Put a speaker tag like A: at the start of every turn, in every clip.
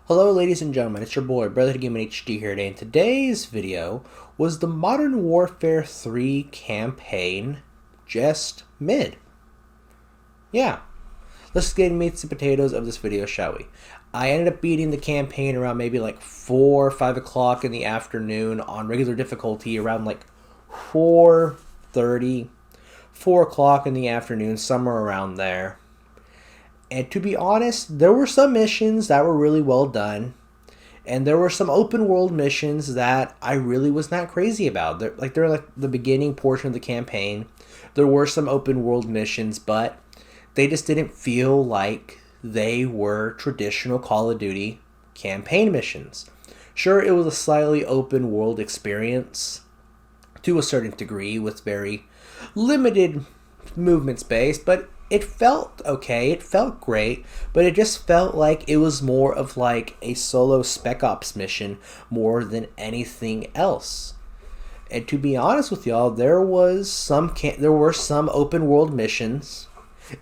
A: Hello ladies and gentlemen, it's your boy, Brother Gaming HD here today, and today's video was the Modern Warfare 3 campaign just mid. Yeah, let's get meat and potatoes of this video, shall we? I ended up beating the campaign around maybe like 4 or 5 o'clock in the afternoon on regular difficulty, around like 4:30, 4 o'clock in the afternoon, somewhere around there. And to be honest, there were some missions that were really well done. And there were some open world missions that I really was not crazy about. They're like the beginning portion of the campaign. There were some open world missions, but they just didn't feel like they were traditional Call of Duty campaign missions. Sure, it was a slightly open world experience to a certain degree with very limited movement space, but it felt okay, it felt great, but it just felt like it was more of like a solo Spec Ops mission more than anything else. And to be honest with y'all, there were some open world missions,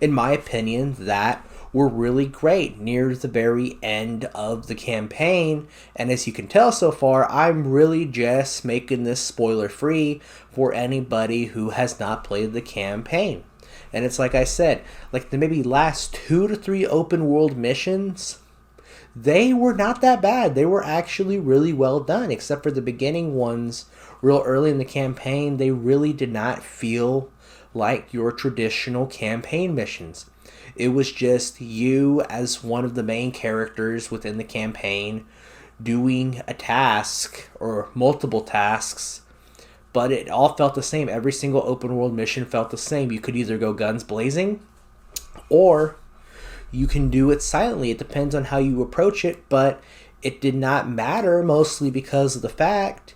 A: in my opinion, that were really great near the very end of the campaign. And as you can tell so far, I'm really just making this spoiler free for anybody who has not played the campaign. And it's like I said, like the maybe last 2 to 3 open world missions, they were not that bad. They were actually really well done, except for the beginning ones real early in the campaign. They really did not feel like your traditional campaign missions. It was just you as one of the main characters within the campaign doing a task or multiple tasks, but it all felt the same. Every single open world mission felt the same. You could either go guns blazing or you can do it silently. It depends on how you approach it, but it did not matter, mostly because of the fact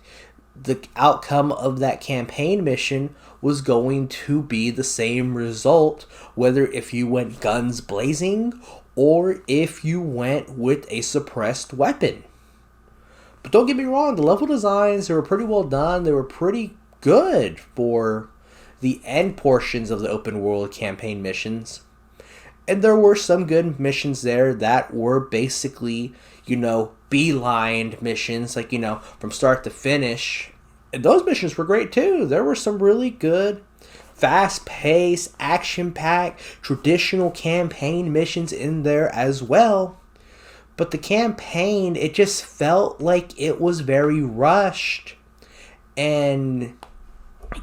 A: the outcome of that campaign mission was going to be the same result, whether if you went guns blazing or if you went with a suppressed weapon. But don't get me wrong, the level designs, they were pretty well done. They were pretty good for the end portions of the open world campaign missions. And there were some good missions there that were basically, beelined missions, like, from start to finish. And those missions were great too. There were some really good, fast-paced, action-packed, traditional campaign missions in there as well. But the campaign, it just felt like it was very rushed. And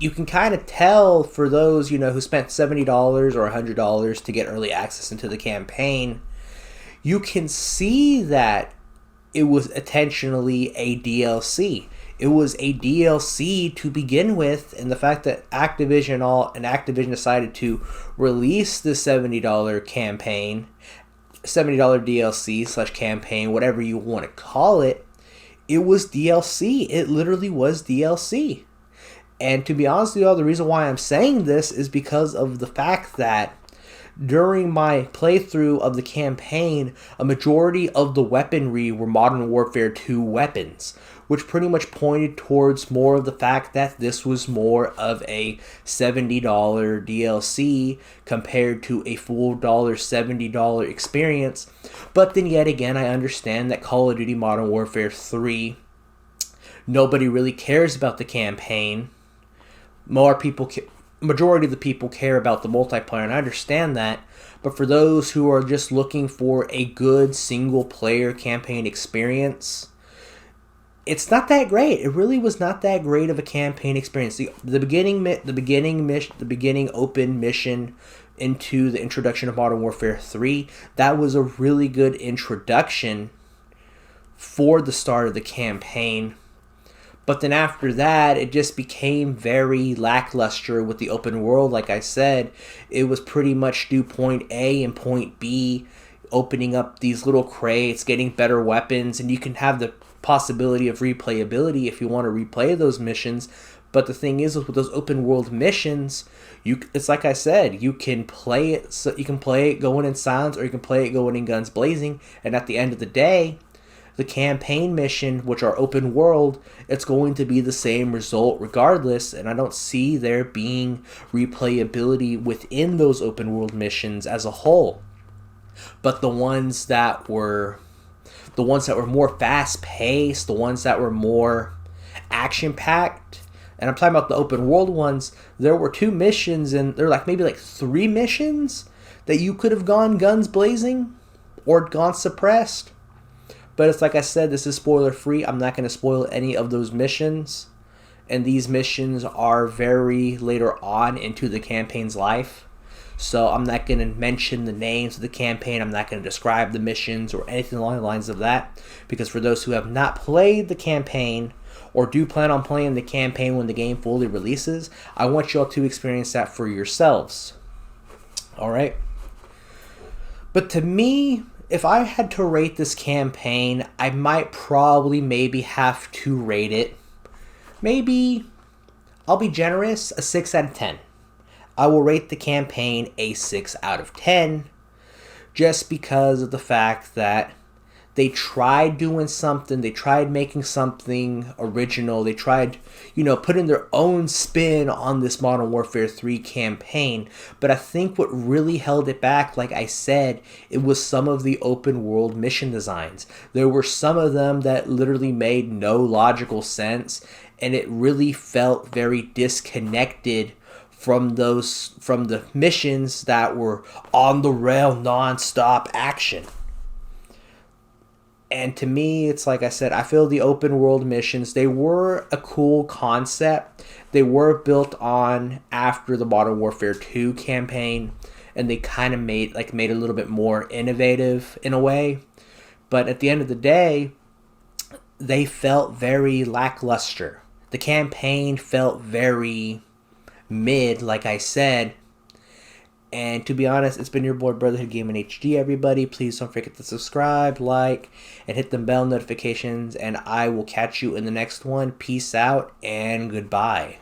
A: you can kind of tell for those, who spent $70 or $100 to get early access into the campaign, you can see that it was intentionally a DLC. It was a DLC to begin with, and the fact that Activision decided to release the $70 campaign, $70 DLC / campaign, whatever you want to call it, it was DLC. It literally was DLC. And to be honest with you all, the reason why I'm saying this is because of the fact that during my playthrough of the campaign, a majority of the weaponry were Modern Warfare 2 weapons, which pretty much pointed towards more of the fact that this was more of a $70 DLC compared to a full $70 experience. But then yet again, I understand that Call of Duty Modern Warfare 3, nobody really cares about the campaign. Majority of the people care about the multiplayer, and I understand that. But for those who are just looking for a good single-player campaign experience, it's not that great. It really was not that great of a campaign experience. The beginning open mission into the introduction of Modern Warfare 3, that was a really good introduction for the start of the campaign. But then after that, it just became very lackluster with the open world. Like I said, it was pretty much do point A and point B, opening up these little crates, getting better weapons, and you can have the possibility of replayability if you want to replay those missions. But the thing is, with those open world missions, it's like I said, you can play it. So you can play it going in silence, or you can play it going in guns blazing. And at the end of the day, the campaign mission, which are open world, it's going to be the same result regardless, and I don't see there being replayability within those open world missions as a whole. But the ones that were the ones that were more fast paced, the ones that were more action packed. And I'm talking about the open world ones. There were 2 missions, and there were maybe 3 missions that you could have gone guns blazing or gone suppressed. But it's like I said, this is spoiler free. I'm not going to spoil any of those missions. And these missions are very later on into the campaign's life. So I'm not going to mention the names of the campaign. I'm not going to describe the missions or anything along the lines of that. Because for those who have not played the campaign or do plan on playing the campaign when the game fully releases, I want you all to experience that for yourselves. Alright? But to me, if I had to rate this campaign, I might probably maybe have to rate it. Maybe, I'll be generous, a 6 out of 10. I will rate the campaign a 6 out of 10 just because of the fact that they tried doing something, they tried making something original, they tried, putting their own spin on this Modern Warfare 3 campaign. But I think what really held it back, like I said, it was some of the open world mission designs. There were some of them that literally made no logical sense, and it really felt very disconnected from the missions that were on the rail non-stop action. And to me, it's like I said, I feel the open world missions, they were a cool concept. They were built on after the Modern Warfare 2 campaign, and they kind of made it a little bit more innovative in a way. But at the end of the day, they felt very lackluster. The campaign felt very mid, like I said. And to be honest, it's been your boy Brotherhood Gaming HD, everybody. Please don't forget to subscribe, like, and hit the bell notifications. And I will catch you in the next one. Peace out and goodbye.